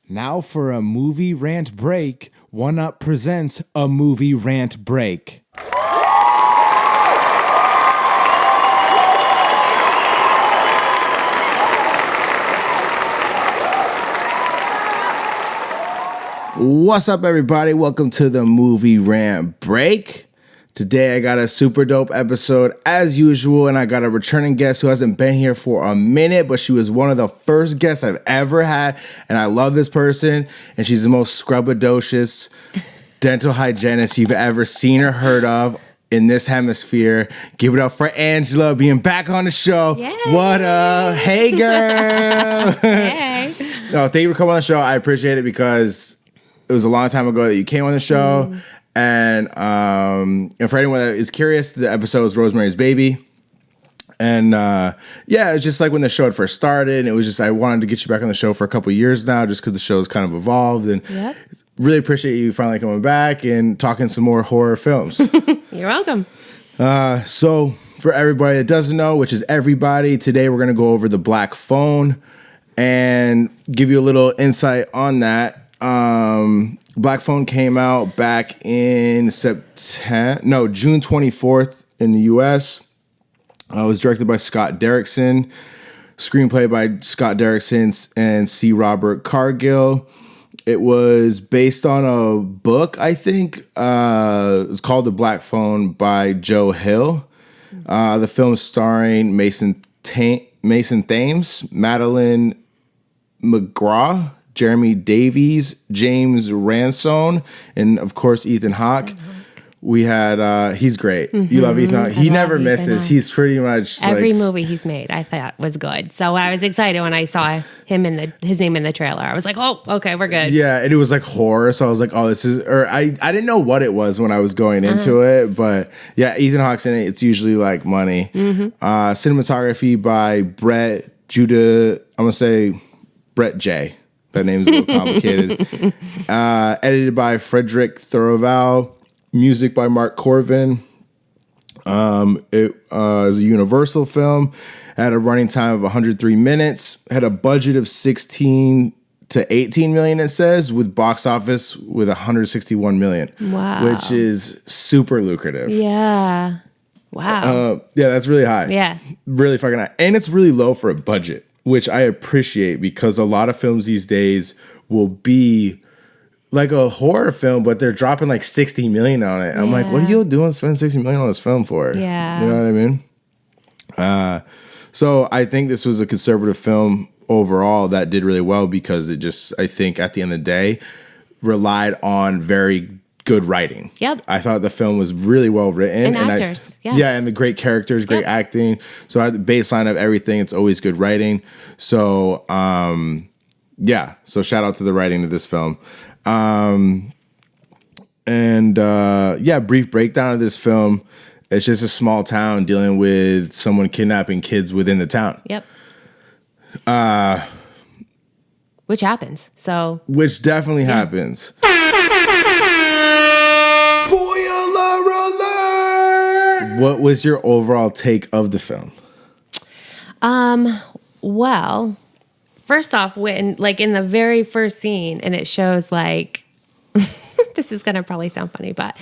Now for a movie rant break, One Up presents a movie rant break. What's up, everybody? Welcome to the Movie Rant Break. Today I got a super dope episode as usual, and I got a returning guest who hasn't been here for a minute, but she was one of the first guests I've ever had, and I love this person, and she's the most scrubbadocius dental hygienist you've ever seen or heard of in this hemisphere. Give it up for Angela being back on the show. Yay. What up? Hey, girl. Hey. No, thank you for coming on the show. I appreciate it because it was a long time ago that you came on the show. And for anyone that is curious, the episode was Rosemary's Baby. And it's just like when the show had first started. And it was just, I wanted to get you back on the show for a couple of years now, just because the show's kind of evolved. And really appreciate you finally coming back and talking some more horror films. You're welcome. So for everybody that doesn't know, which is everybody, today we're going to go over The Black Phone and give you a little insight on that. Black Phone came out back in June 24th in the U.S. It was directed by Scott Derrickson, screenplay by Scott Derrickson and C. Robert Cargill. It was based on a book, I think. It's called The Black Phone by Joe Hill. The film starring Mason Thames, Madeline McGraw, Jeremy Davies, James Ransone, and of course Ethan Hawke. We had he's great. Mm-hmm. You love Ethan Hawke. He never misses. He's pretty much every movie he's made I thought was good. So I was excited when I saw him his name in the trailer. I was like, oh, okay, we're good. Yeah, and it was like horror, so I was like, oh, this is, or I didn't know what it was when I was going into it, but yeah, Ethan Hawke's in it. It's usually like money. Cinematography by Brett J. That name's a little complicated. Edited by Frederick Thoroval. Music by Mark Corvin. It is a Universal film. Had a running time of 103 minutes. Had a budget of 16 to 18 million, it says, with box office with 161 million. Wow. Which is super lucrative. Yeah. Wow. Yeah, that's really high. Yeah. Really fucking high. And it's really low for a budget, which I appreciate because a lot of films these days will be like a horror film, but they're dropping like 60 million on it. I'm like, what are you doing spending 60 million on this film for? Yeah. You know what I mean? So I think this was a conservative film overall that did really well because it just, I think at the end of the day, relied on very good writing. Yep. I thought the film was really well written. And actors. And the great characters, great acting. So at the baseline of everything, it's always good writing. So, so shout out to the writing of this film. Brief breakdown of this film. It's just a small town dealing with someone kidnapping kids within the town. Yep. Which happens. Which definitely happens. Spoiler alert! What was your overall take of the film? Well, first off, when like in the very first scene, and it shows like this is gonna probably sound funny, but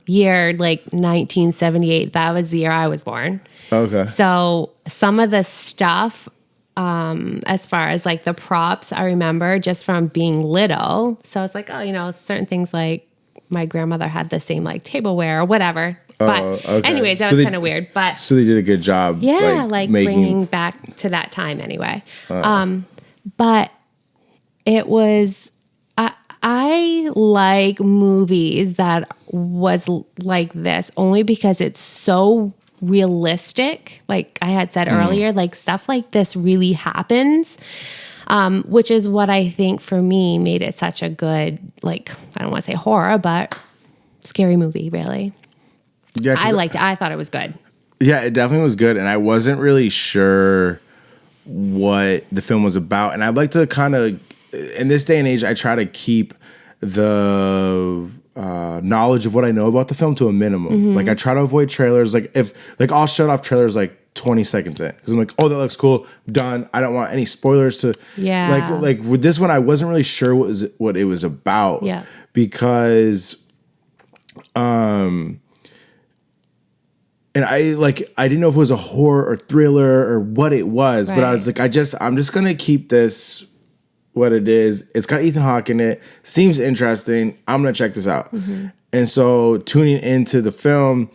year like 1978, that was the year I was born. Okay. So some of the stuff, as far as like the props, I remember just from being little. So it's like, certain things like my grandmother had the same like tableware or whatever. But anyways, that was kind of weird. But so they did a good job. Yeah, like bringing back to that time anyway. But it was, I like movies that was like this only because it's so realistic. Like I had said earlier, like stuff like this really happens. Which is what I think for me made it such a good, like, I don't want to say horror, but scary movie, really. Yeah, I liked it. I thought it was good. Yeah, it definitely was good. And I wasn't really sure what the film was about. And I'd like to kind of, in this day and age, I try to keep the knowledge of what I know about the film to a minimum. Like I try to avoid trailers. Like I'll shut off trailers like 20 seconds in because I'm like, oh, that looks cool, done. I don't want any spoilers to like with this one I wasn't really sure what it was about because and I didn't know if it was a horror or thriller or what it was, but I was like, I'm just gonna keep this what it is. It's got Ethan Hawke in it. Seems interesting. I'm gonna check this out. And so tuning into the film,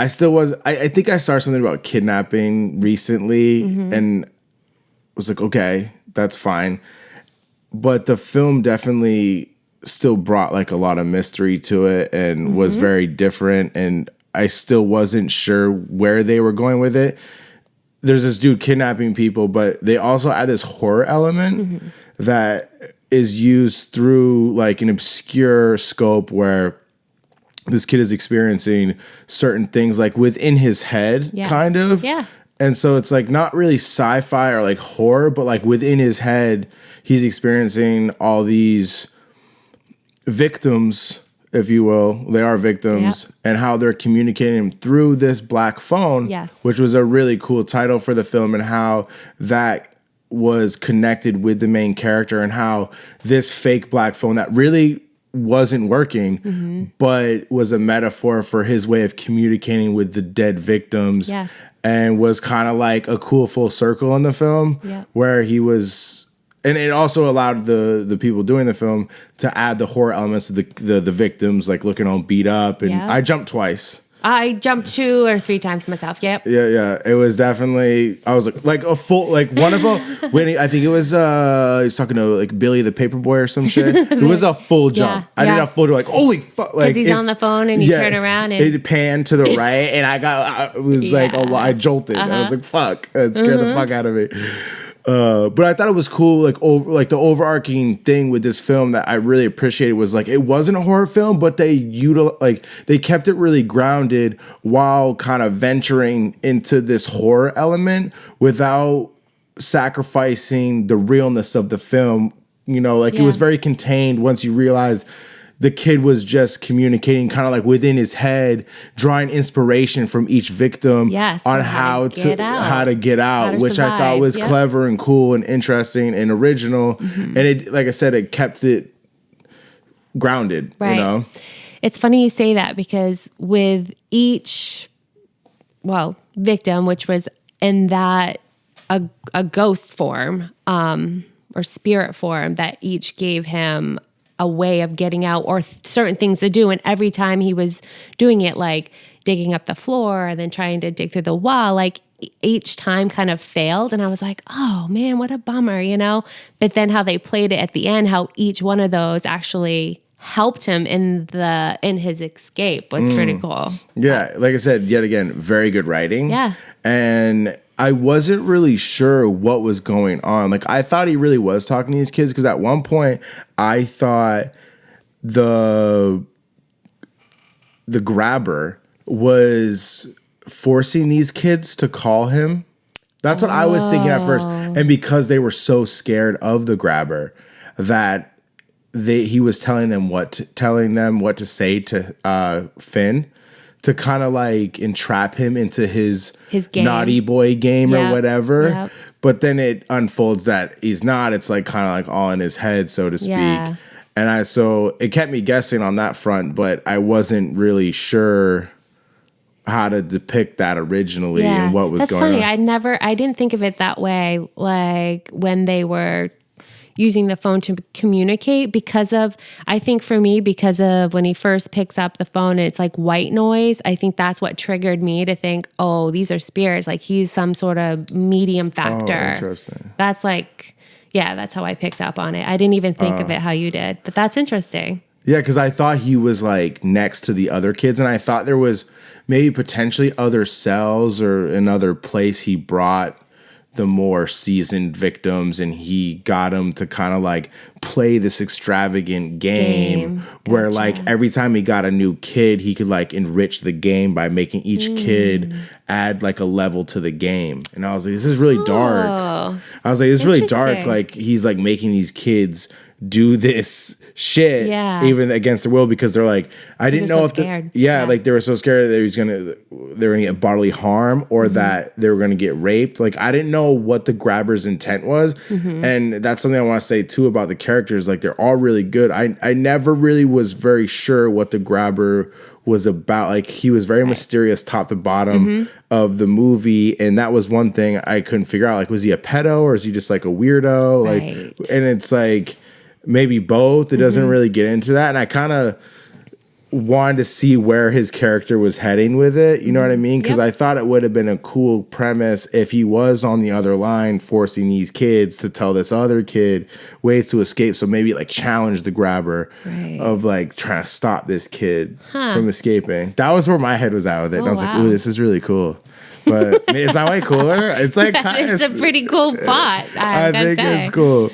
I think I saw something about kidnapping recently and was like, okay, that's fine. But the film definitely still brought like a lot of mystery to it and was very different. And I still wasn't sure where they were going with it. There's this dude kidnapping people, but they also add this horror element that is used through like an obscure scope where this kid is experiencing certain things like within his head, kind of. Yeah. And so it's like not really sci-fi or like horror, but like within his head, he's experiencing all these victims, if you will. They are victims, and how they're communicating through this black phone, which was a really cool title for the film, and how that was connected with the main character and how this fake black phone that really wasn't working, but was a metaphor for his way of communicating with the dead victims, and was kind of like a cool full circle in the film where he was, and it also allowed the people doing the film to add the horror elements of the victims like looking all beat up, and I jumped twice. I jumped 2 or 3 times myself. Yep. Yeah. It was definitely, I was like a full, like one of them, when I think it was, he was talking to like Billy the Paperboy or some shit. It was a full jump. I did a full jump, like, holy fuck. Like, he's on the phone and you turn around and it panned to the right. And it was like, I jolted. I was like, fuck. It scared the fuck out of me. But I thought it was cool, like the overarching thing with this film that I really appreciated was like it wasn't a horror film, but they kept it really grounded while kind of venturing into this horror element without sacrificing the realness of the film. You know, like it was very contained once you realize the kid was just communicating kind of like within his head, drawing inspiration from each victim on how to get out, which I thought was clever and cool and interesting and original. And it, like I said, it kept it grounded, you know? It's funny you say that because with each, victim, which was in that a ghost form or spirit form that each gave him a way of getting out or certain things to do. And every time he was doing it, like digging up the floor and then trying to dig through the wall, like each time kind of failed. And I was like, oh man, what a bummer, you know? But then how they played it at the end, how each one of those actually helped him in his escape was pretty cool. Yeah. Like I said, yet again, very good writing. Yeah. And I wasn't really sure what was going on. Like I thought he really was talking to these kids because at one point I thought the grabber was forcing these kids to call him. That's what I was thinking at first. And because they were so scared of the grabber that he was telling them what to say to Finn, to kind of like entrap him into his game. Naughty boy game or whatever. Yep. But then it unfolds that he's not. It's like kind of like all in his head, so to speak. Yeah. And so it kept me guessing on that front, but I wasn't really sure how to depict that originally and what was going on. That's funny. I didn't think of it that way. Like when they were using the phone to communicate I think for me, because of when he first picks up the phone and it's like white noise, I think that's what triggered me to think, oh, these are spirits. Like he's some sort of medium factor. Oh, interesting. That's like, that's how I picked up on it. I didn't even think of it how you did, but that's interesting. Yeah, because I thought he was like next to the other kids, and I thought there was maybe potentially other cells or another place he brought the more seasoned victims, and he got them to kind of like play this extravagant game where like every time he got a new kid, he could like enrich the game by making each kid add like a level to the game. And I was like, this is really dark. I was like, it's really dark. Interesting. Like he's like making these kids do this shit, even against their will, because they're like, I didn't know so if scared. like they were so scared that they were gonna get bodily harm or that they were gonna get raped. Like I didn't know what the grabber's intent was, and that's something I want to say too about the characters. Like they're all really good. I never really was very sure what the grabber was about. Like he was very mysterious top to bottom of the movie, and that was one thing I couldn't figure out. Like, was he a pedo or is he just like a weirdo? Like, and it's like maybe both. It doesn't really get into that, and I kind of wanted to see where his character was heading with it. You know what I mean? Because I thought it would have been a cool premise if he was on the other line forcing these kids to tell this other kid ways to escape. So maybe like challenge the grabber of like trying to stop this kid from escaping. That was where my head was at with it. And I was like, ooh, this is really cool. But is that way cooler? It's like it's a pretty cool plot. I think it's cool.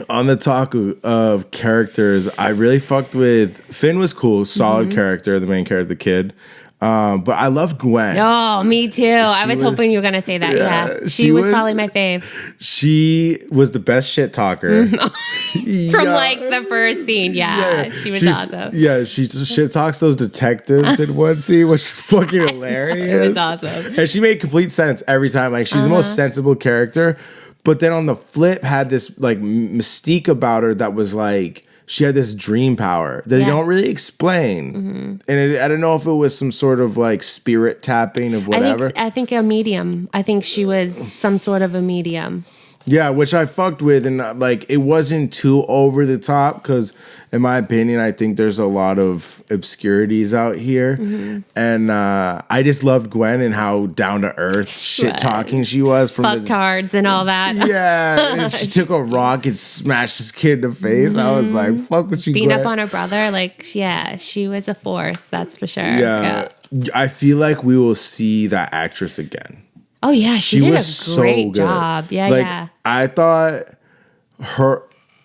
On the talk of characters, I really fucked with Finn. Was cool, solid character, the main character, the kid. But I loved Gwen. Oh, me too. I was hoping you were gonna say that. Yeah, she was probably my fave. She was the best shit talker from like the first scene. She was awesome. Yeah, she shit talks those detectives in one scene, which is fucking hilarious. It was awesome, and she made complete sense every time. Like she's the most sensible character. But then on the flip, had this like mystique about her that was like she had this dream power that they don't really explain, and I don't know if it was some sort of like spirit tapping of whatever. I think a medium. I think she was some sort of a medium. Yeah, which I fucked with, and like it wasn't too over the top because, in my opinion, I think there's a lot of obscurities out here, and I just loved Gwen and how down to earth, shit talking she was. From fucktards and all that. Yeah, and she took a rock and smashed this kid in the face. I was like, "Fuck with you, beating Gwen." up on her brother. Like, she was a force. That's for sure. Yeah, I feel like we will see that actress again. Oh yeah, she did a great job. Yeah, I thought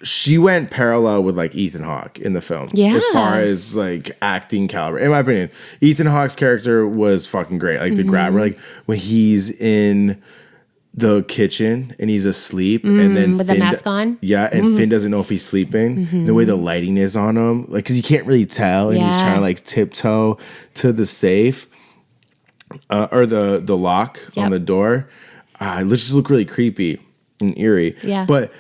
she went parallel with like Ethan Hawke in the film. Yeah, as far as like acting caliber, in my opinion, Ethan Hawke's character was fucking great. Like the grabber, like when he's in the kitchen and he's asleep, and then with Finn, the mask on. Yeah, and Finn doesn't know if he's sleeping. The way the lighting is on him, like because you can't really tell, and he's trying to like tiptoe to the safe. Or the lock on the door, it just looked really creepy and eerie. Yeah. But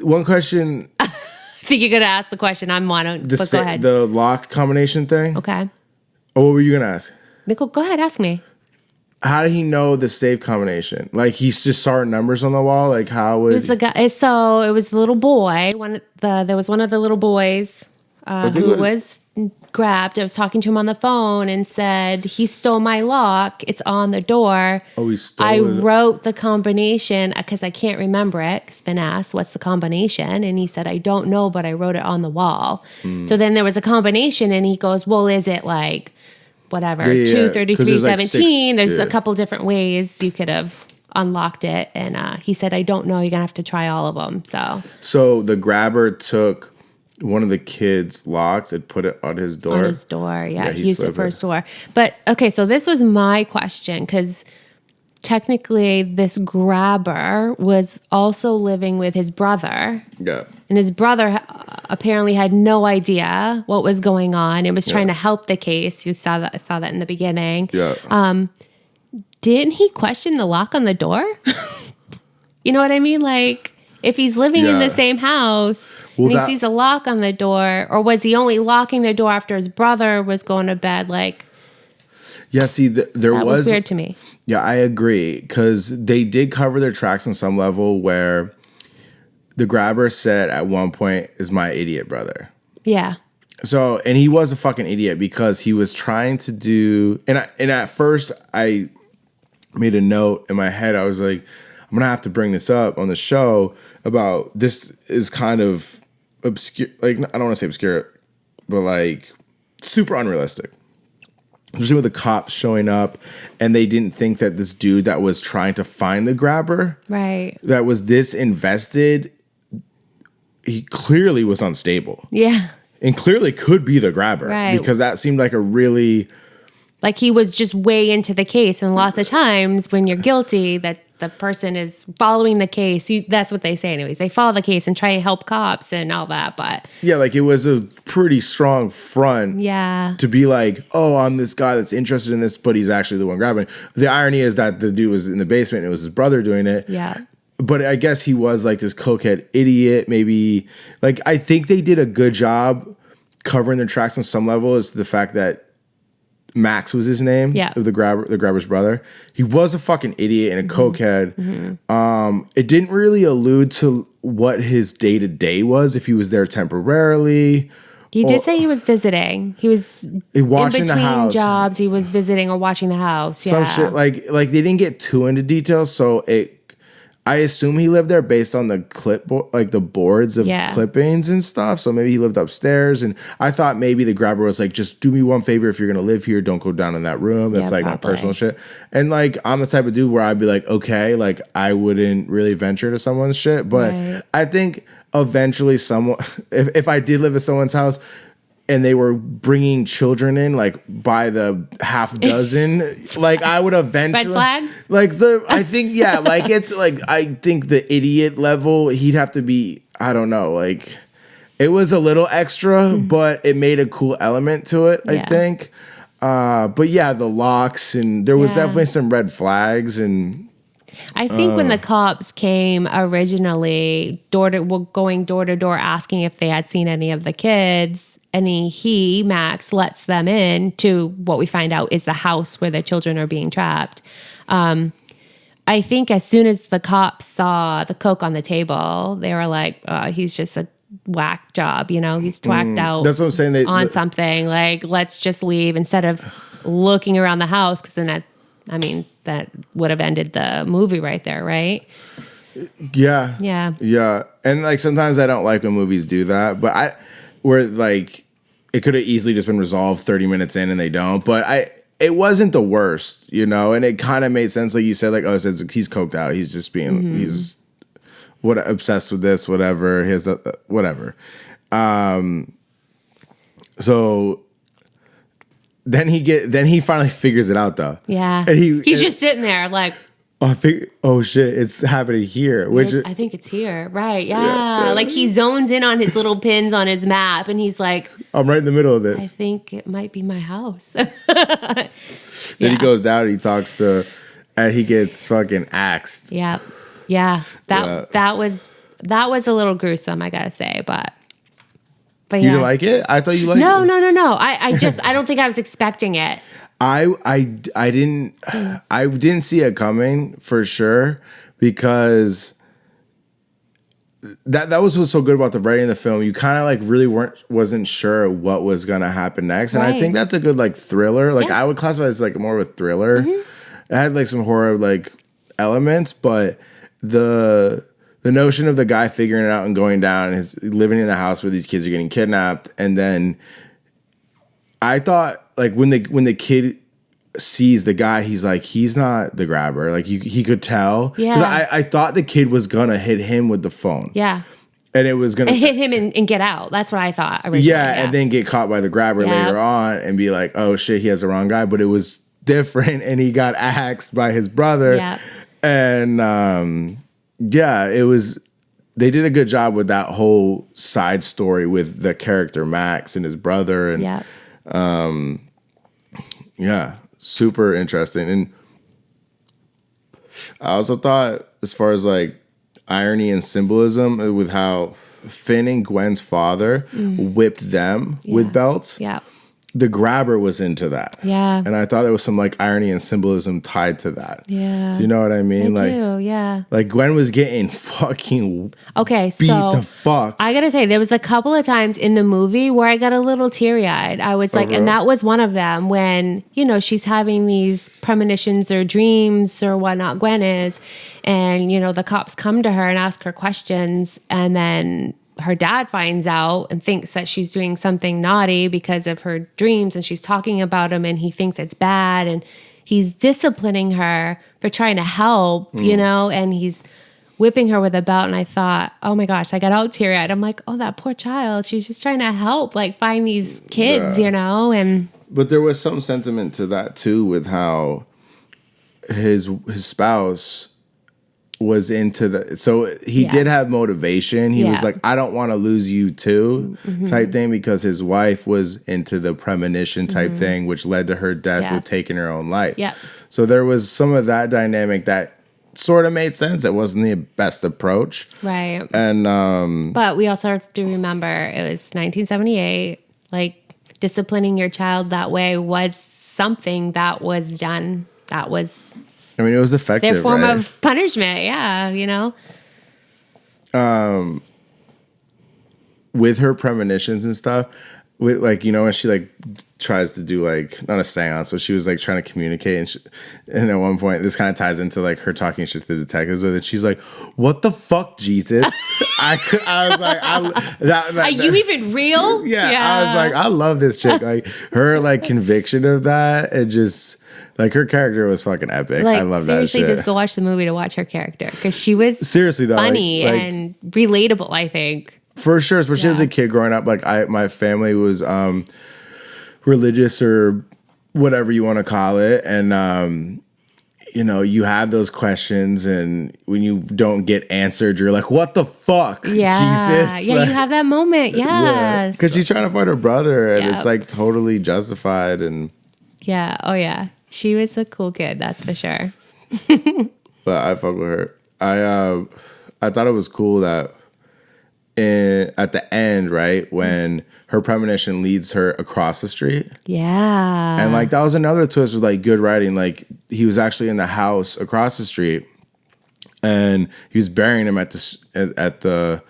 one question. I think you're going to ask the question. I'm on. But go ahead. The lock combination thing. Okay. Oh, what were you going to ask? Nicole, go ahead. Ask me. How did he know the safe combination? Like he just saw numbers on the wall. Like how would? It was the guy. So it was the little boy. There was one of the little boys who was grabbed. I was talking to him on the phone and said, he stole my lock. It's on the door. Oh, he stole it. I it. wrote the combination because I can't remember it. Because Finn asked, what's the combination? And he said, I don't know, but I wrote it on the wall. So then there was a combination and he goes, well, is it like whatever, 23317? There's a couple different ways you could have unlocked it. And he said, I don't know. You're going to have to try all of them. So the grabber took one of the kids' locks and put it on his door. On his door, yeah. He used it for his door. But, okay, so this was my question, because technically this grabber was also living with his brother. Yeah. And his brother apparently had no idea what was going on and was trying to help the case. You saw that in the beginning. Yeah. Didn't he question the lock on the door? You know what I mean? Like, if he's living in the same house... Well, and he sees a lock on the door, or was he only locking the door after his brother was going to bed? Like, yeah, see, there was weird to me. Yeah, I agree, because they did cover their tracks on some level where the grabber said at one point, "Is my idiot brother?" Yeah. So, and he was a fucking idiot because he was trying to do, and at first I made a note in my head. I was like, I'm gonna have to bring this up on the show about this is kind of obscure, like I don't want to say obscure, but like super unrealistic. Especially with the cops showing up and they didn't think that this dude that was trying to find the grabber, right, that was this invested, he clearly was unstable. Yeah. And clearly could be the grabber. Right. Because that seemed like a really... Like he was just way into the case. And lots of times when you're guilty, that the person is following the case. That's what they say anyways. They follow the case and try to help cops and all that. But yeah, like it was a pretty strong front. Yeah. To be like, oh, I'm this guy that's interested in this, but he's actually the one grabbing. The irony is that the dude was in the basement and it was his brother doing it. Yeah. But I guess he was like this cokehead idiot. Maybe like I think they did a good job covering their tracks on some level. Is the fact that Max was his name. Yeah. Of the grabber's brother. He was a fucking idiot and a cokehead. It didn't really allude to what his day to day was, if he was there temporarily. He did say he was visiting. He was watching in the between house. jobs. He was visiting or watching the house. Yeah. Some shit like they didn't get too into details, so I assume he lived there based on the clipboard, like the boards of clippings and stuff. So maybe he lived upstairs. And I thought maybe the grabber was like, just do me one favor. If you're going to live here, don't go down in that room. That's like probably my personal shit. And like, I'm the type of dude where I'd be like, okay, like I wouldn't really venture to someone's shit. But I think eventually if I did live at someone's house, and they were bringing children in like by the half dozen, like I would eventually red flags. Like I think like it's like I think the idiot level he'd have to be. I don't know. Like it was a little extra, but it made a cool element to it. I think. But yeah, the locks and there was definitely some red flags and. I think when the cops came originally, going door to door asking if they had seen any of the kids. And Max lets them in to what we find out is the house where the children are being trapped. I think as soon as the cops saw the coke on the table, they were like, he's just a whack job, he's twacked out. That's what I'm saying. On something like, let's just leave instead of looking around the house. Cause then that would have ended the movie right there. Right. Yeah. Yeah. Yeah. And like, sometimes I don't like when movies do that, but where like it could have easily just been resolved 30 minutes in and they don't, but it wasn't the worst, and it kind of made sense. Like you said, like, oh, he's coked out. He's just being, he's obsessed with this, whatever, his, whatever. So then he finally figures it out though. Yeah. And he's just sitting there like, oh shit, it's happening here. I think it's here. Right. Yeah. Like he zones in on his little pins on his map and he's like, I'm right in the middle of this. I think it might be my house. Then he goes down and he talks to, and he gets fucking axed. Yeah. Yeah. That was a little gruesome, I gotta say, but you didn't like it? I thought you liked it. No. I don't think I was expecting it. I didn't see it coming for sure, because that was what's so good about the writing of the film. You kind of like really wasn't sure what was gonna happen next, and I think that's a good like thriller. Like I would classify it as like more of a thriller. It had like some horror like elements, but the notion of the guy figuring it out and going down and living in the house where these kids are getting kidnapped, and then I thought like when the kid sees the guy, he's like, he's not the grabber. Like he could tell. Yeah. I thought the kid was gonna hit him with the phone. Yeah. And it was gonna hit him and get out. That's what I thought originally. Yeah, and then get caught by the grabber later on and be like, oh shit, he has the wrong guy. But it was different, and he got axed by his brother. Yeah. And it was. They did a good job with that whole side story with the character Max and his brother, and super interesting. And I also thought, as far as like irony and symbolism, with how Finn and Gwen's father whipped them with belts. Yeah. The grabber was into that. Yeah. And I thought there was some like irony and symbolism tied to that. Yeah. Do you know what I mean? I do, yeah. Like Gwen was getting fucking beat the fuck. I gotta say, there was a couple of times in the movie where I got a little teary-eyed. I was like, and that was one of them when, she's having these premonitions or dreams or whatnot, Gwen is, and, the cops come to her and ask her questions, and then her dad finds out and thinks that she's doing something naughty because of her dreams, and she's talking about him, and he thinks it's bad, and he's disciplining her for trying to help, and he's whipping her with a belt. And I thought, oh my gosh, I got all teary-eyed. I'm like, oh, that poor child. She's just trying to help, like find these kids, and. But there was some sentiment to that too, with how his spouse was into so he did have motivation. He was like, I don't want to lose you too, type thing, because his wife was into the premonition type thing, which led to her death with taking her own life. Yeah. So there was some of that dynamic that sort of made sense. It wasn't the best approach. Right. And but we also have to remember it was 1978. Like, disciplining your child that way was something that was done. That was, I mean, it was effective. Their form of punishment. Yeah, you know. With her premonitions and stuff, with like, you know, when she like tries to do like not a seance, but she was like trying to communicate, and at one point, this kind of ties into like her talking shit to the detectives with it. She's like, "What the fuck, Jesus?" I was like, "Are you even real?" Yeah, I was like, I love this chick. Like her like conviction of that, and just like her character was fucking epic. Like, I love that shit. Seriously, just go watch the movie to watch her character, because she was seriously though, funny and relatable, I think. For sure, especially as a kid growing up, like my family was religious or whatever you want to call it, and you know, you have those questions, and when you don't get answered, you're like, "What the fuck, Jesus?" Yeah, like, you have that moment, yes, because she's trying to find her brother, and it's like totally justified, and oh yeah, she was a cool kid, that's for sure. But I fuck with her. I thought it was cool that at the end, right, when her premonition leads her across the street. Yeah. And like that was another twist with like good writing. Like he was actually in the house across the street, and he was burying him at the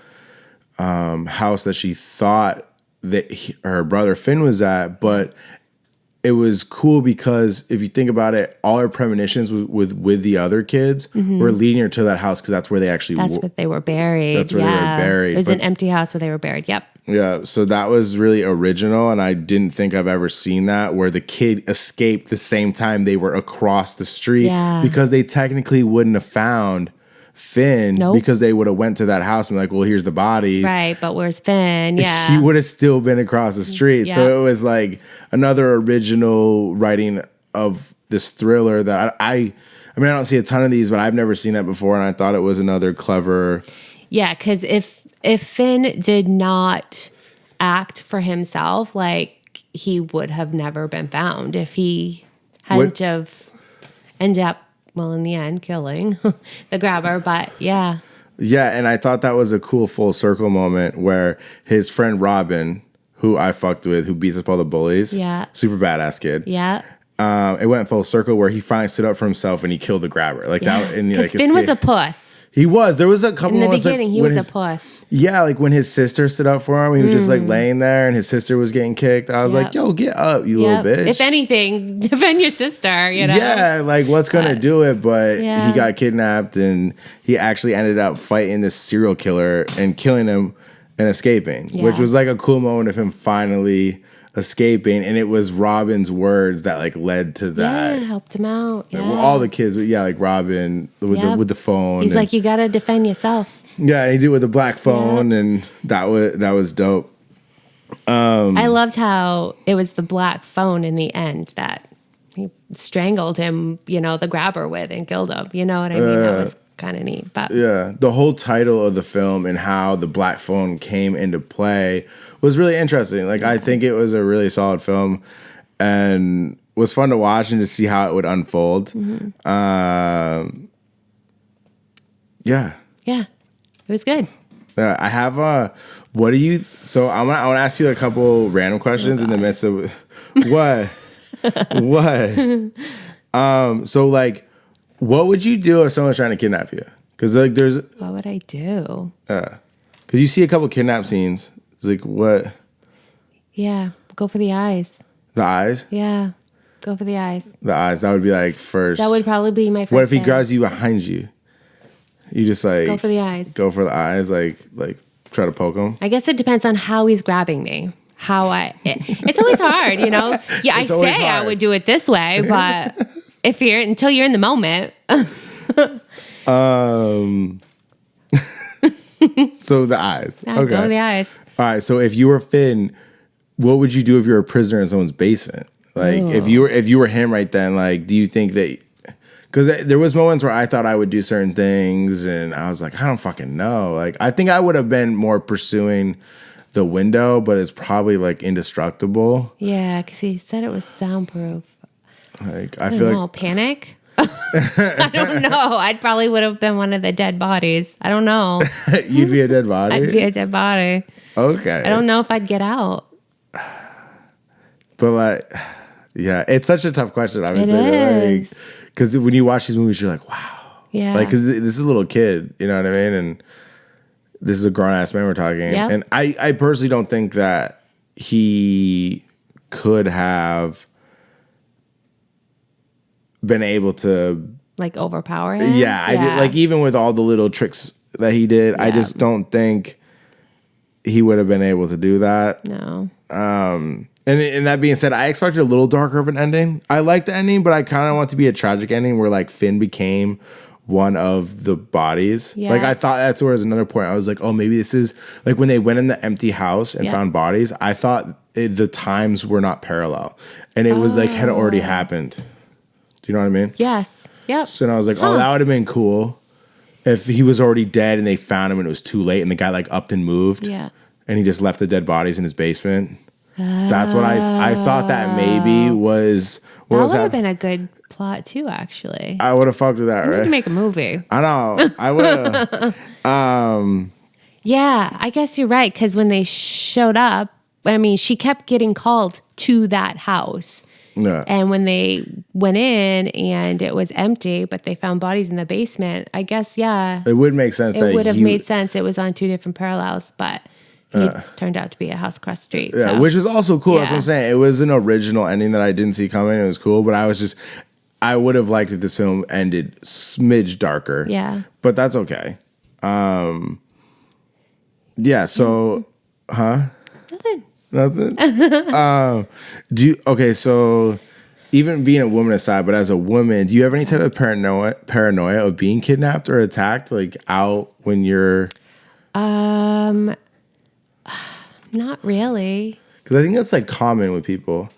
house that she thought that her brother Finn was at. But it was cool because if you think about it, all her premonitions with the other kids were leading her to that house, because that's where they actually what they were buried. That's where they were buried. It was an empty house where they were buried. Yep. Yeah, so that was really original, and I didn't think I've ever seen that, where the kid escaped the same time they were across the street, because they technically wouldn't have found Finn because they would have went to that house and be like, well, here's the bodies. Right, but where's Finn? Yeah. He would have still been across the street. Yeah. So it was like another original writing of this thriller that I mean, I don't see a ton of these, but I've never seen that before, and I thought it was another clever... Yeah, because if Finn did not act for himself, like, he would have never been found if he hadn't have ended up, well, in the end, killing the grabber. But yeah. Yeah, and I thought that was a cool full circle moment where his friend Robin, who I fucked with, who beats up all the bullies, super badass kid. Yeah. It went full circle where he finally stood up for himself and he killed the grabber. Like that, and because Finn was a puss. He was. There was a couple in the moments beginning. Like he was a puss. Yeah, like when his sister stood up for him, he was just like laying there, and his sister was getting kicked. I was like, "Yo, get up, you little bitch!" If anything, defend your sister. You know. Yeah, like what's gonna do it? But he got kidnapped, and he actually ended up fighting this serial killer and killing him and escaping, which was like a cool moment of him finally escaping, and it was Robin's words that like led to that. Yeah, helped him out. Yeah, well, all the kids, like Robin with the phone. He's like, you gotta defend yourself. Yeah, he did it with the black phone, and that was dope. I loved how it was the black phone in the end that he strangled him, the grabber with, and killed him. You know what I mean? That was kind of neat. But yeah, the whole title of the film and how the black phone came into play was really interesting. Like, I think it was a really solid film and was fun to watch and to see how it would unfold. Yeah, it was good. I have so I want to ask you a couple random questions in the midst of what so like, what would you do if someone's trying to kidnap you? Because like what would I do? Because you see a couple kidnap scenes. It's like, what? Yeah, go for the eyes. The eyes? Yeah, go for the eyes. The eyes. That would be like first. That would probably be my first. What if he grabs you behind you? You just like go for the eyes. Go for the eyes, like try to poke him. I guess it depends on how he's grabbing me. It's always hard, Yeah, I say hard. I would do it this way, but until you're in the moment. So the eyes. Yeah, okay. Go the eyes. All right. So if you were Finn, what would you do if you were a prisoner in someone's basement? Like if you were him right then, like, do you think that, Because there was moments where I thought I would do certain things, and I was like, I don't fucking know. Like, I think I would have been more pursuing the window, but it's probably like indestructible. Yeah, because he said it was soundproof. Like, I feel like panic. I don't know. I'd probably would have been one of the dead bodies. I don't know. You'd be a dead body? I'd be a dead body. Okay. I don't know if I'd get out. But like, yeah, it's such a tough question, obviously. It is. Because when you watch these movies, you're like, wow. Yeah. Like, because this is a little kid, you know what I mean? And this is a grown-ass man we're talking. Yep. And I personally don't think that he could have been able to... Like, overpower him? Yeah. I did, like, even with all the little tricks that he did, I just don't think he would have been able to do that. No. And that being said, I expected a little darker of an ending. I like the ending, but I kind of want it to be a tragic ending where like Finn became one of the bodies. Yeah. Like I thought that's where was another point. I was like, oh, maybe this is like when they went in the empty house and found bodies. I thought the times were not parallel, and it was like had already happened. Do you know what I mean? Yes. Yep. So then I was like, oh, that would have been cool if he was already dead and they found him and it was too late and the guy like upped and moved. Yeah. And he just left the dead bodies in his basement. That's what I thought that maybe was. What was that would have been a good plot too, actually. I would have fucked with that, We right? could make a movie. I know. I would have. Yeah, I guess you're right. Because when they showed up, I mean, she kept getting called to that house. Yeah. And when they went in and it was empty, but they found bodies in the basement, I guess, yeah. It would make sense. It would have made sense. It was on two different parallels, but he turned out to be a house across the street. Yeah, so. which is also cool. Yeah. That's what I'm saying. It was an original ending that I didn't see coming. It was cool, but I would have liked if this film ended smidge darker. Yeah. But that's okay. Yeah, so, Nothing? Okay, so even being a woman aside, but as a woman, do you have any type of paranoia of being kidnapped or attacked, like out when you're... Not really. Because I think that's like common with people.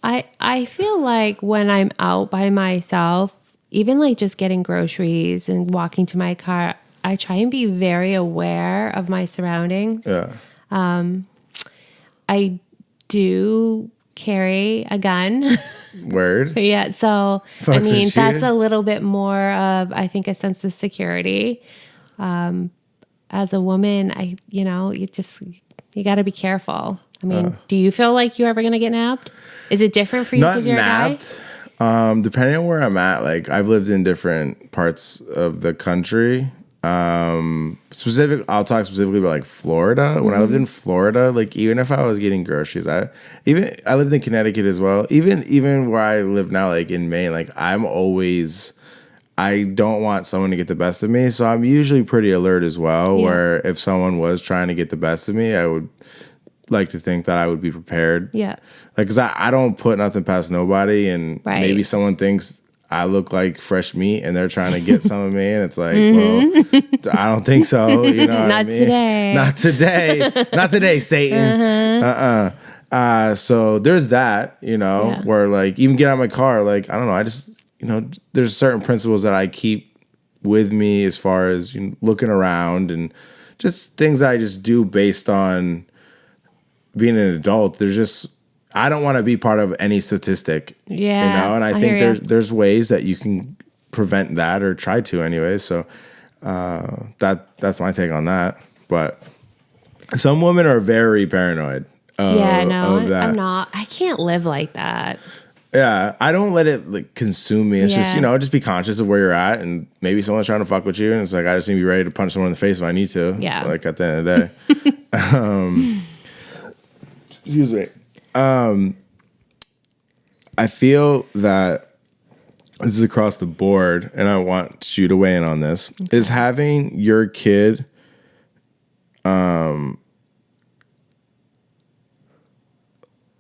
I feel like when I'm out by myself, even like just getting groceries and walking to my car, I try and be very aware of my surroundings. Yeah. I do carry a gun. Word. Yeah. So, I mean, that's a little bit more of, I think, a sense of security. As a woman, you got to be careful. I mean, do you feel like you're ever going to get nabbed? Is it different for you because you're napped, a guy? Depending on where I'm at, like I've lived in different parts of the country. I'll talk specifically about like Florida. When I lived in Florida, like even if I was getting groceries, I lived in Connecticut as well. Even where I live now, like in Maine, like I don't want someone to get the best of me. So I'm usually pretty alert as well, where if someone was trying to get the best of me, I would like to think that I would be prepared. Yeah. Like, cause I don't put nothing past nobody, and maybe someone thinks I look like fresh meat and they're trying to get some of me, and it's like, well, I don't think so. You know what I mean? Not today. Not today, Satan. So there's that, where like even get out of my car, like, I don't know, I just, there's certain principles that I keep with me as far as looking around and just things I just do based on being an adult. I don't want to be part of any statistic. Yeah. And I think there's ways that you can prevent that or try to anyway. So that's my take on that. But some women are very paranoid. I'm not. I can't live like that. Yeah, I don't let it like consume me. It's just, just be conscious of where you're at, and maybe someone's trying to fuck with you, and it's like I just need to be ready to punch someone in the face if I need to. Yeah. Like at the end of the day. Excuse me. I feel that this is across the board, and I want you to weigh in on this. Okay. Is having your kid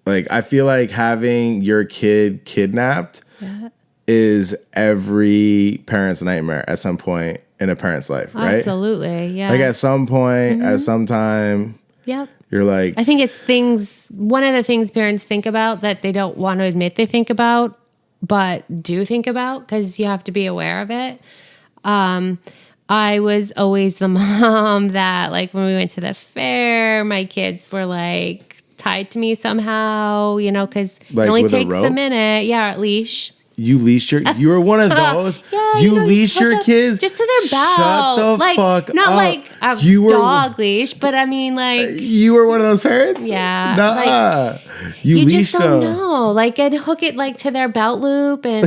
like, I feel like having your kid kidnapped is every parent's nightmare at some point in a parent's life, right? Absolutely, yeah. Like at some point, at some time, you're like... I think it's one of the things parents think about that they don't want to admit they think about but do think about because you have to be aware of it. I was always the mom that, like, when we went to the fair, my kids were like tied to me somehow, because Like it only with a takes a rope? minute. Yeah, leash. You leashed you were one of those? Yeah, you leashed your kids? just to their belt. Shut the like, fuck not up. like a You were- dog leash, but I mean, like, You were one of those parents? Yeah, Nuh-uh. You you leashed just don't them. know. Like, and hook it like to their belt loop, and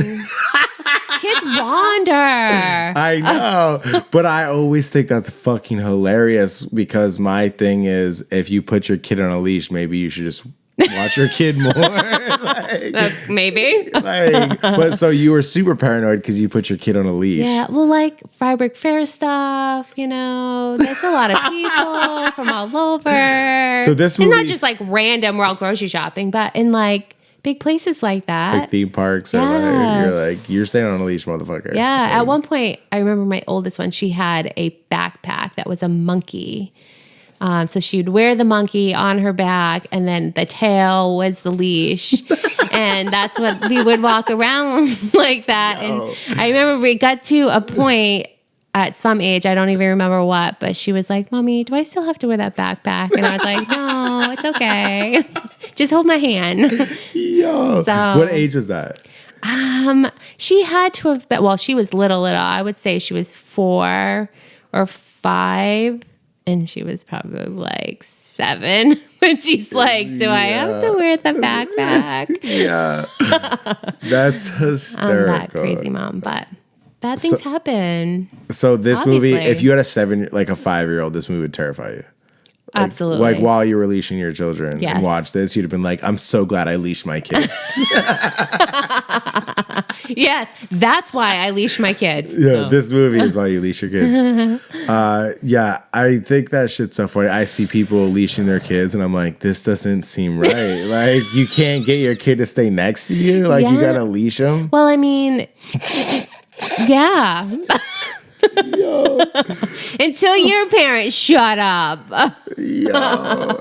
kids wander. I know. But I always think that's fucking hilarious because my thing is if you put your kid on a leash, maybe you should just watch your kid more. Maybe. But so you were super paranoid because you put your kid on a leash. Yeah, well, like Fabric Fair stuff, there's a lot of people from all over. So this it's not movie- just like random, we're all grocery shopping, but in like big places like that. Like theme parks or you're staying on a leash, motherfucker. Yeah. At one point, I remember my oldest one, she had a backpack that was a monkey. So she'd wear the monkey on her back, and then the tail was the leash. And that's what we would walk around like that. No. And I remember we got to a point at some age, I don't even remember what, but she was like, Mommy, do I still have to wear that backpack? And I was like, no, it's okay. Just hold my hand. Yo. So- What age was that? She had to have been, well, she was little. I would say she was 4 or 5. And she was probably like 7 when she's like, do I have to wear the backpack? Yeah. That's hysterical. I'm that crazy mom, but bad things happen. So this movie, Obviously. if you had a 5-year-old, this movie would terrify you. Absolutely. Like while you were leashing your children Yes. and watch this, you'd have been like, I'm so glad I leashed my kids. Yes, that's why I leash my kids. Yeah, this movie is why you leash your kids. Yeah, I think that shit's so funny. I see people leashing their kids and I'm like, this doesn't seem right. Like, you can't get your kid to stay next to you. Like, you Yeah. gotta leash them. Well, I mean, yeah. Yo, Until your parents shut up. yo.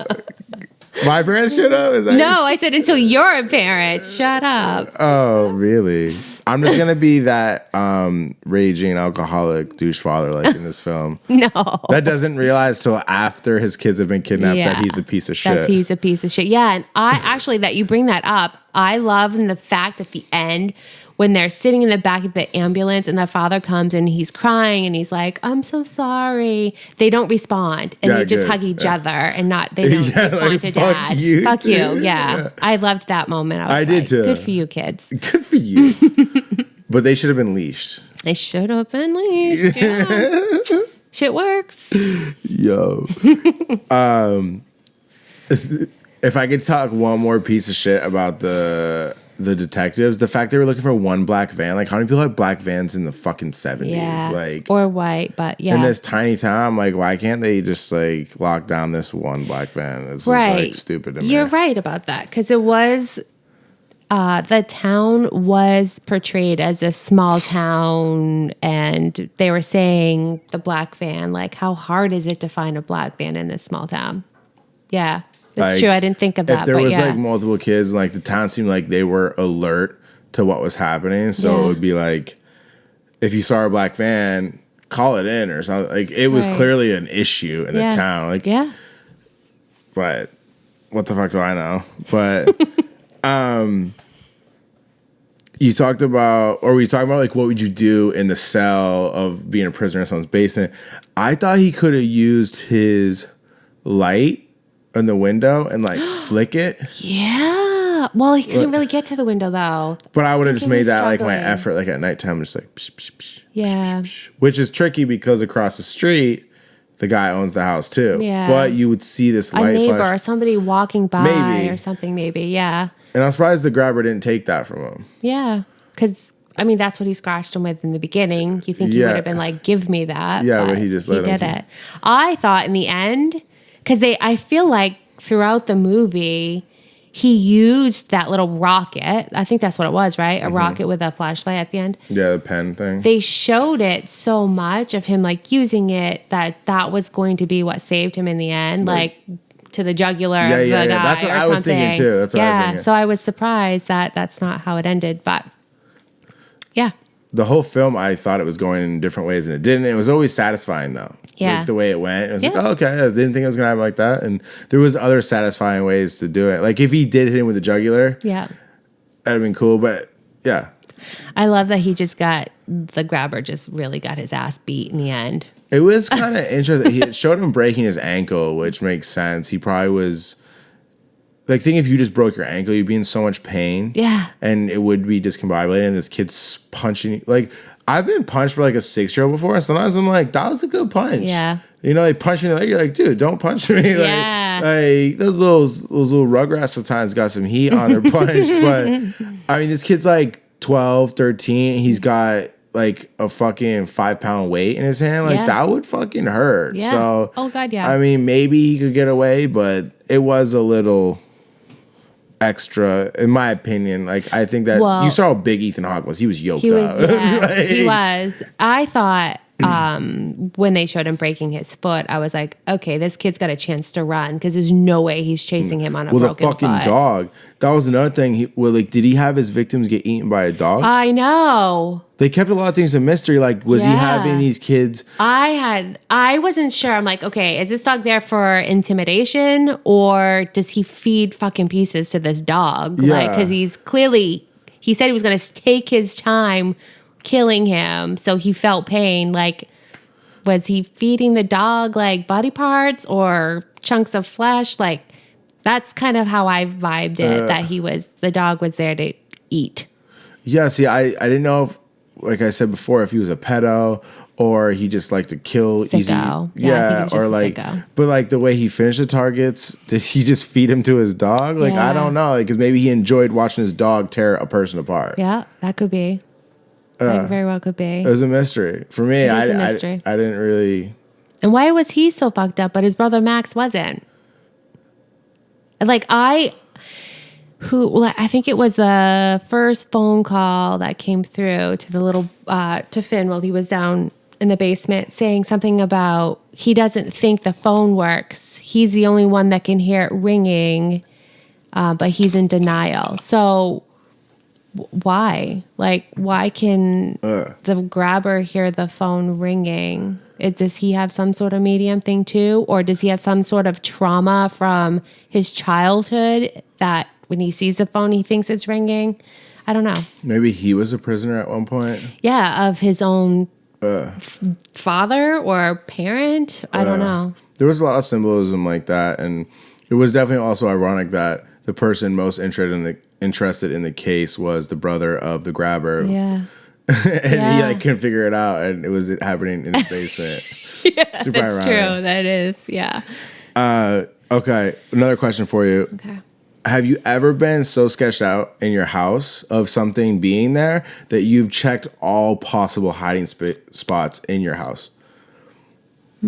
My parents shut up? Is that No, I said until you're a parent. Shut up. Oh, really? I'm just gonna be that raging alcoholic douche father like in this film. No. That doesn't realize till after his kids have been kidnapped Yeah. that he's a piece of shit. He's a piece of shit. Yeah, and I actually, that you bring that up, I love the fact at the end when they're sitting in the back of the ambulance and the father comes and he's crying and he's like, I'm so sorry. They don't respond and Yeah, they just good. hug each Yeah. other and they don't Yeah, respond like, to fuck dad. you, Fuck too. you. Yeah. I loved that moment. I did too. Good for you, kids. Good for you. But they should have been leashed. They should have been leashed. Yeah. Shit works. Yo. If I could talk one more piece of shit about the detectives, the fact they were looking for one black van, like how many people had black vans in the fucking 70s? Yeah. Like, or white, but yeah. in this tiny town, like, why can't they just like lock down this one black van? This is like stupid to me. You're right about that because it was the town was portrayed as a small town, and they were saying the black van, like how hard is it to find a black van in this small town? Yeah, that's Like, true. I didn't think of that. If there but was yeah. like multiple kids, like the town seemed like they were alert to what was happening. So Yeah. it would be like, if you saw a black van, call it in or something. Like it was Right. clearly an issue in the town. Like, yeah, but what the fuck do I know? But you talked about, or we talked about like what would you do in the cell of being a prisoner in someone's basement. I thought he could have used his light in the window and like flick it. yeah. Well, he couldn't really get to the window though. But I would have just he made was that like my struggling. effort, like at nighttime, just like psh, psh, psh, Yeah. psh, psh, which is tricky because across the street, the guy owns the house too. Yeah. But you would see this A light neighbor or flash, somebody walking by Maybe. or something, maybe. Yeah. and I'm surprised the grabber didn't take that from him. Yeah. Because, I mean, that's what he scratched him with in the beginning. You think he Yeah. would have been like, give me that. Yeah, but he just let him did keep- it. I thought in the end, because I feel like throughout the movie, he used that little rocket. I think that's what it was, right? Mm-hmm. A rocket with a flashlight at the end. Yeah, the pen thing. They showed it so much of him like using it that was going to be what saved him in the end. Like to the jugular of the guy That's what or I was thinking something. too. That's what I was yeah, thinking. so I was surprised that that's not how it ended. But Yeah. The whole film, I thought it was going in different ways, and it didn't. It was always satisfying, though. Yeah. Like, the way it went. It was like, oh, okay, I didn't think it was going to happen like that. And there was other satisfying ways to do it. Like, if he did hit him with the jugular, Yeah. that'd have been cool. But, yeah. I love that he just got, the grabber just really got his ass beat in the end. It was kind of interesting. He showed him breaking his ankle, which makes sense. He probably was... Like, think if you just broke your ankle, you'd be in so much pain. Yeah. And it would be discombobulated, and this kid's punching you. Like, I've been punched by, like, a 6-year-old before, and sometimes I'm like, that was a good punch. Yeah. You know, like, punch me in the leg, you're like, dude, don't punch me. Yeah. Like those little Rugrats sometimes got some heat on their punch. But, I mean, this kid's, like, 12, 13. He's got, like, a fucking 5-pound weight in his hand. Like, that would fucking hurt. Yeah. So, oh, God, yeah. I mean, maybe he could get away, but it was a little... extra, in my opinion. Like, I think that you saw how big Ethan Hawke was. He was yoked up. Yeah, like, he was. I thought when they showed him breaking his foot, I was like, okay, this kid's got a chance to run because there's no way he's chasing him on a broken foot. Well, the fucking dog. That was another thing. Did he have his victims get eaten by a dog? I know. They kept a lot of things a mystery. Like, was he having these kids? I wasn't sure. I'm like, okay, is this dog there for intimidation or does he feed fucking pieces to this dog? Yeah. Like, because he said he was going to take his time killing him. So he felt pain. Like, was he feeding the dog like body parts or chunks of flesh? Like, that's kind of how I vibed it, that the dog was there to eat. Yeah, see, I didn't know if, like I said before, if he was a pedo or he just liked to kill easy. Yeah, or like, but like the way he finished the targets, did he just feed him to his dog? Like, I don't know, because maybe he enjoyed watching his dog tear a person apart. Yeah, that could be. That very well could be. It was a mystery for me. I didn't really. And why was he so fucked up, but his brother Max wasn't? Like, I think it was the first phone call that came through to the little to Finn while he was down in the basement, saying something about he doesn't think the phone works. He's the only one that can hear it ringing, but he's in denial. So why? Like, why can the grabber hear the phone ringing? Does he have some sort of medium thing too? Or does he have some sort of trauma from his childhood that when he sees the phone, he thinks it's ringing? I don't know. Maybe he was a prisoner at one point? Yeah, of his own father or parent. I don't know. There was a lot of symbolism like that. And it was definitely also ironic that the person most interested in the case was the brother of the grabber. Yeah. And he like couldn't figure it out, and it was happening in his basement. Yeah, super that's ironic. True. That is, yeah. Okay, another question for you. Okay. Have you ever been so sketched out in your house of something being there that you've checked all possible hiding spots in your house? I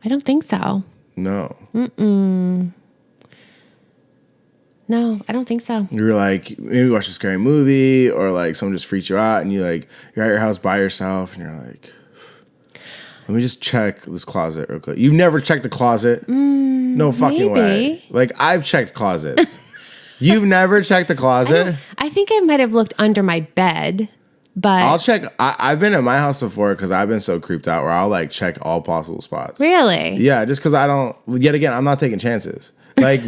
don't think so. No. No, I don't think so. You're like, maybe watch a scary movie, or like someone just freaks you out, and you're at your house by yourself, and you're like, let me just check this closet real quick. You've never checked the closet? No fucking way. Like, I've checked closets. You've never checked the closet? I think I might have looked under my bed, but I'll check. I've been at my house before because I've been so creeped out where I'll like check all possible spots. Really? Yeah, just because I'm not taking chances. Like,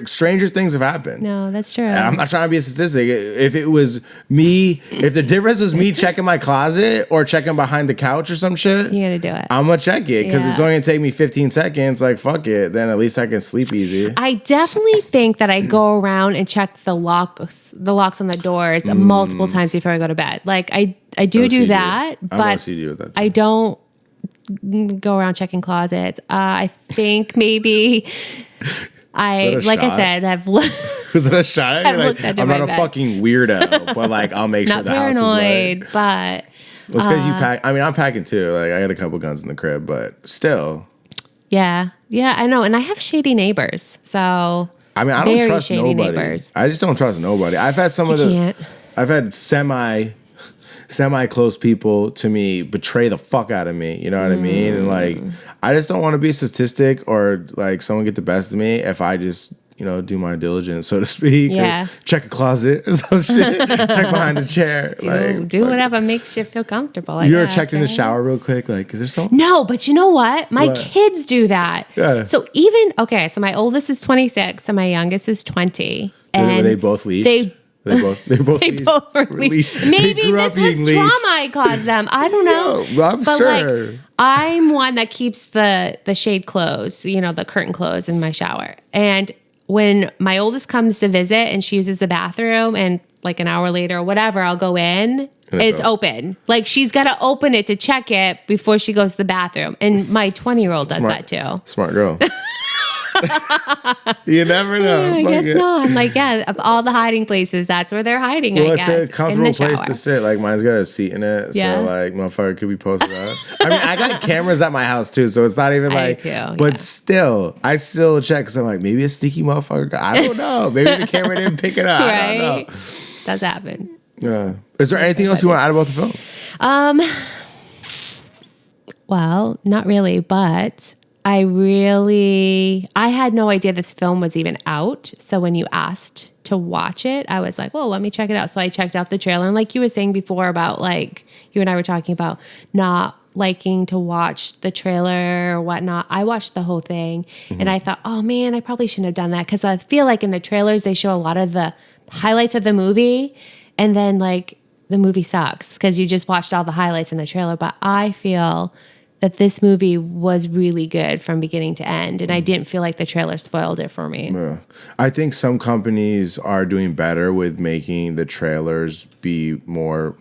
stranger things have happened. No, that's true. And I'm not trying to be a statistic. If the difference was me checking my closet or checking behind the couch or some shit, you gotta do it. I'm gonna check it because it's only gonna take me 15 seconds. Like, fuck it. Then at least I can sleep easy. I definitely think that I go around and check the locks on the doors multiple times before I go to bed. Like, I do that, but I don't go around checking closets. I think maybe I said, I've was it a shot? I'm not a fucking weirdo, but like I'll make sure the house is paranoid, but it's because you pack. I mean, I'm packing too. Like, I got a couple guns in the crib, but still. Yeah, I know, and I have shady neighbors, so I mean, I don't trust nobody. Neighbors. I just don't trust nobody. I've had I've had semi close people to me betray the fuck out of me. You know what I mean? And like, I just don't want to be a statistic or like someone get the best of me if I just do my diligence, so to speak. Yeah. Or check a closet or some shit. Check behind a chair. Do whatever makes you feel comfortable. You ever checked in the shower real quick? Like, is there something? No, but you know what? My kids do that. Yeah. So so my oldest is 26 and my youngest is 20. And were they both leashed? They both were leashed. Maybe this was trauma I caused them. I don't know. Yeah, I'm sure. I'm one that keeps the shade closed, the curtain closed in my shower. And when my oldest comes to visit and she uses the bathroom and like an hour later or whatever, I'll go in. It's open. Like she's got to open it to check it before she goes to the bathroom. And my 20-year-old does that too. Smart girl. You never know. I guess not. I'm like, of all the hiding places, that's where they're hiding, I guess. It's a comfortable place to sit. Like, mine's got a seat in it. Yeah. So, like, motherfucker could be posted up. I mean, I got cameras at my house, too. So, it's not even like... But still, I still check. Because I'm like, maybe a sneaky motherfucker... I don't know. Maybe the camera didn't pick it up. Right? I don't know. Does happen. Yeah. Is there anything else you want to add about the film? Well, not really, but... I had no idea this film was even out. So when you asked to watch it, I was like, well, let me check it out. So I checked out the trailer. And like you were saying before about like, you and I were talking about not liking to watch the trailer or whatnot. I watched the whole thing and I thought, oh man, I probably shouldn't have done that. Cause I feel like in the trailers, they show a lot of the highlights of the movie and then like the movie sucks because you just watched all the highlights in the trailer. But I feel that this movie was really good from beginning to end. And I didn't feel like the trailer spoiled it for me. Yeah. I think some companies are doing better with making the trailers be more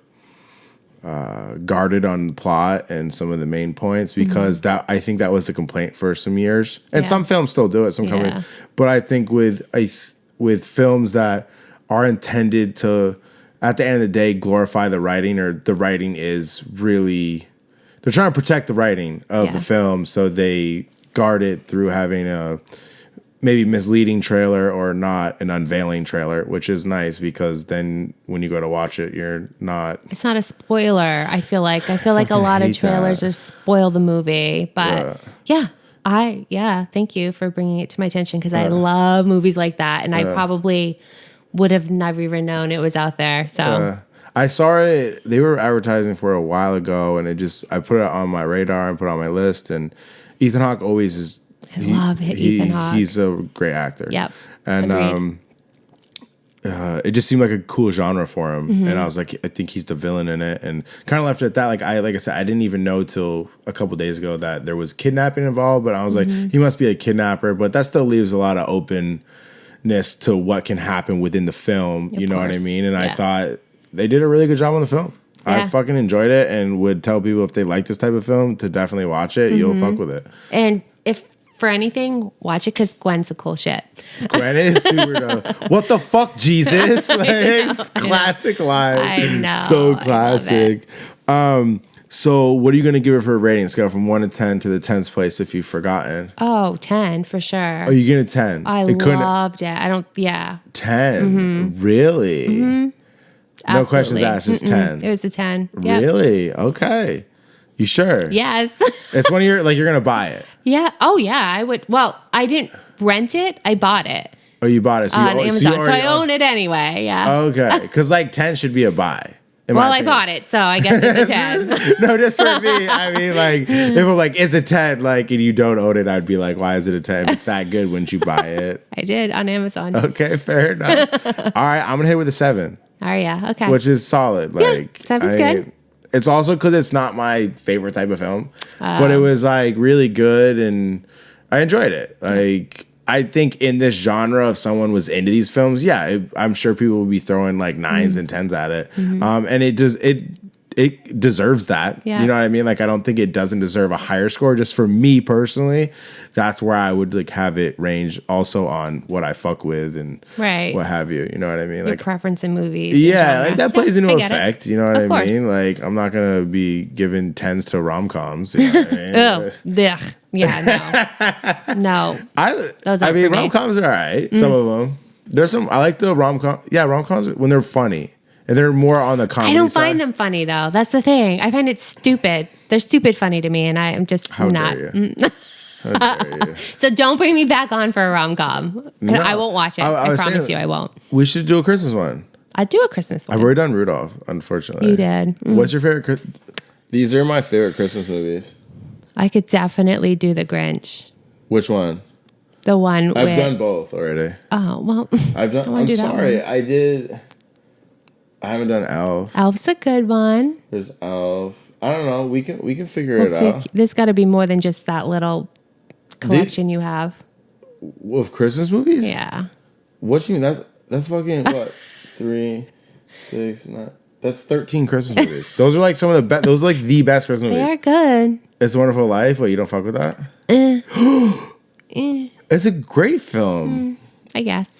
guarded on the plot and some of the main points because I think that was a complaint for some years. And some films still do it, some companies. But I think with films that are intended to, at the end of the day, glorify the writing, or the writing is really... They're trying to protect the writing of the film, so they guard it through having a maybe misleading trailer or not an unveiling trailer, which is nice because then when you go to watch it, you're not... It's not a spoiler, I feel like. I feel like a lot of trailers are spoil the movie. But thank you for bringing it to my attention because I love movies like that. And I probably would have never even known it was out there. So... I saw it. They were advertising for it a while ago, and I put it on my radar and put it on my list. And Ethan Hawke always is. I love Ethan Hawke. He's a great actor. Yep. And it just seemed like a cool genre for him. And I was like, I think he's the villain in it, and kind of left it at that. Like I said, I didn't even know till a couple days ago that there was kidnapping involved. But I was like, he must be a kidnapper. But that still leaves a lot of openness to what can happen within the film. You know what I mean? And I thought. They did a really good job on the film. Yeah. I fucking enjoyed it and would tell people if they like this type of film to definitely watch it. You'll fuck with it. And if for anything, watch it because Gwen's a cool shit. Gwen is super dope. What the fuck, Jesus? It's classic line. I know. So classic. So what are you going to give it for a rating scale from 1 to 10 to the 10th place if you've forgotten? Oh, 10 for sure. Oh, you get a 10? I loved it. 10? Really? No questions asked. It's 10. It was a 10. Yep. Really? Okay. You sure? Yes. It's one of your, like, you're going to buy it. Yeah. Oh, yeah. I would. Well, I didn't rent it. I bought it. Oh, you bought it. So on Amazon. So I own it anyway. Yeah. Okay. Because, like, 10 should be a buy. Well, I bought it, so I guess it's a 10. No, just for me. I mean, like, if I'm like, it's a 10, like, and you don't own it, I'd be like, why is it a 10? If it's that good, wouldn't you buy it? I did on Amazon. Okay, fair enough. All right, I'm going to hit with a 7. Oh, yeah, okay. Which is solid. Like, yeah, 7's good. It's also because it's not my favorite type of film, but it was, like, really good, and I enjoyed it. Like, I think in this genre, if someone was into these films, I'm sure people would be throwing like 9s and 10s at it. And it deserves that. Yeah. You know what I mean? Like, I don't think it doesn't deserve a higher score. Just for me personally, that's where I would like have it range also on what I fuck with and what have you. You know what I mean? Your like preference in movies. Yeah, like that plays into effect. You know what I mean? Course. Like, I'm not gonna be giving 10s to rom-coms. You know what I mean? Ugh. Yeah, no. I mean, rom-coms are all right. Some of them. There's some, I like the rom-com. Yeah, rom-coms when they're funny. And they're more on the comedy side. I don't find them funny, though. That's the thing. I find it stupid. They're stupid funny to me, and I'm just How not. Dare you? How dare you. So don't bring me back on for a rom-com. No, I won't watch it. I promise you I won't. We should do a Christmas one. I'd do a Christmas one. I've already done Rudolph, unfortunately. You did. What's your favorite? These are my favorite Christmas movies. I could definitely do The Grinch. Which one? The one I've done both already. Oh, well. I'm sorry. I haven't done Elf. Elf's a good one. There's Elf. I don't know. We can figure it out. There's got to be more than just that little collection you have. Of Christmas movies? Yeah. What do you mean? That's fucking what? 3, 6, 9. That's 13 Christmas movies. Those are like some of the best. Those are like the best Christmas movies. They're good. It's a Wonderful Life. What, you don't fuck with that? It's a great film. I guess.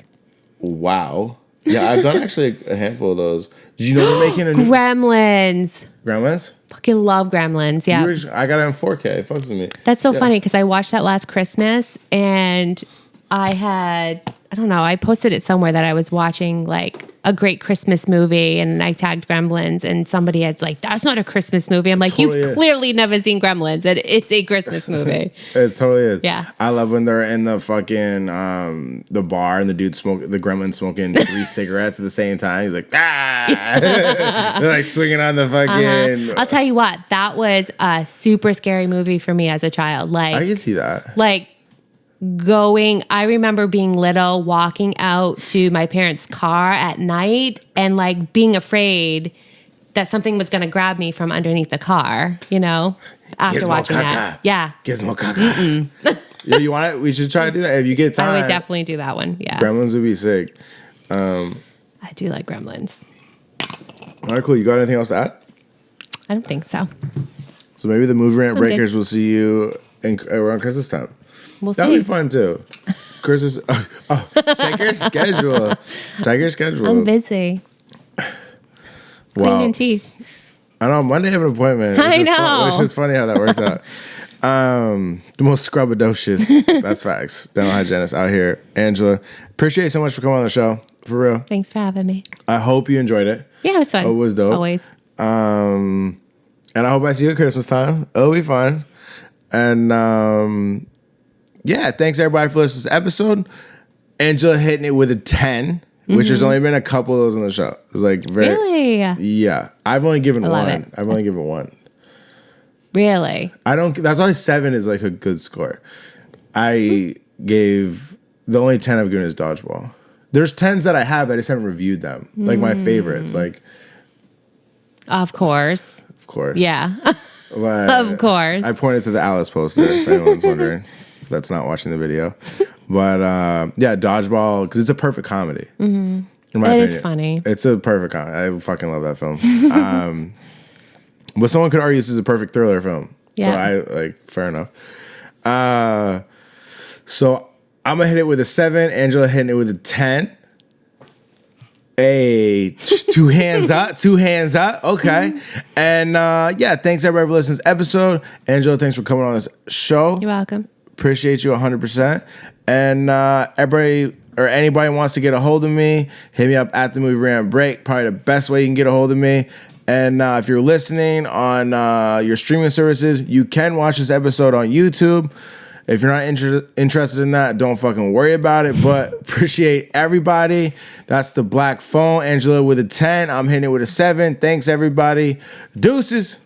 Wow. Yeah, I've done actually a handful of those. Did you know they're making a new Gremlins? Fucking love Gremlins. Yeah. I got it in 4K. It fucks with me. That's so funny because I watched that last Christmas and I posted it somewhere that I was watching like a great Christmas movie and I tagged Gremlins and somebody had like, that's not a Christmas movie. I'm like, totally you've clearly never seen Gremlins and it's a Christmas movie. It totally is. Yeah. I love when they're in the fucking, the bar and the Gremlin smoking 3 cigarettes at the same time. He's like, ah! They're like swinging on the fucking. I'll tell you what, that was a super scary movie for me as a child. Like, I can see that. Like, I remember being little, walking out to my parents' car at night and like being afraid that something was going to grab me from underneath the car, after Gizmo watching caca. that. Yeah. Gizmo caca. Yeah, you want it? We should try to do that if you get time. I would definitely do that one. Yeah. Gremlins would be sick. I do like Gremlins. All right, cool. You got anything else to add? I don't think so. So maybe the Movie Rant Breakers will see you around Christmas time. We'll see. That'll be fun too. Christmas. Check your schedule. Check your schedule. I'm busy. Wow. Cleaning teeth. I know. Monday I have an appointment. I know. Which is funny how that worked out. The most scrubbadocius. That's facts. Dental hygienist out here. Angela, appreciate you so much for coming on the show. For real. Thanks for having me. I hope you enjoyed it. Yeah, it was fun. It was dope. Always. And I hope I see you at Christmas time. It'll be fun. And yeah, thanks everybody for listening to this episode. Angela hitting it with a 10, which there's only been a couple of those on the show. It's like really? Yeah. I've only given one. It. I've only given one. Really? That's why 7 is like a good score. The only 10 I've given is Dodgeball. There's 10s that I have, I just haven't reviewed them. Like my favorites. Like Of course. Yeah. But of course. I pointed to the Alice poster if anyone's wondering. If that's not watching the video. But yeah, Dodgeball, because it's a perfect comedy. Mm-hmm. It is funny. It's a perfect comedy. I fucking love that film. But someone could argue this is a perfect thriller film. Yeah. So fair enough. So I'm going to hit it with a 7. Angela hitting it with a 10. Hey, 2 hands up, 2 hands up. Okay. And yeah, thanks everybody for listening to this episode. Angela, thanks for coming on this show. You're welcome. Appreciate you 100%. And everybody or anybody wants to get a hold of me, hit me up at the Movie Rant Break. Probably the best way you can get a hold of me. And if you're listening on your streaming services, you can watch this episode on YouTube. If you're not interested in that, don't fucking worry about it. But appreciate everybody. That's the Black Phone. Angela with a 10. I'm hitting it with a 7. Thanks, everybody. Deuces.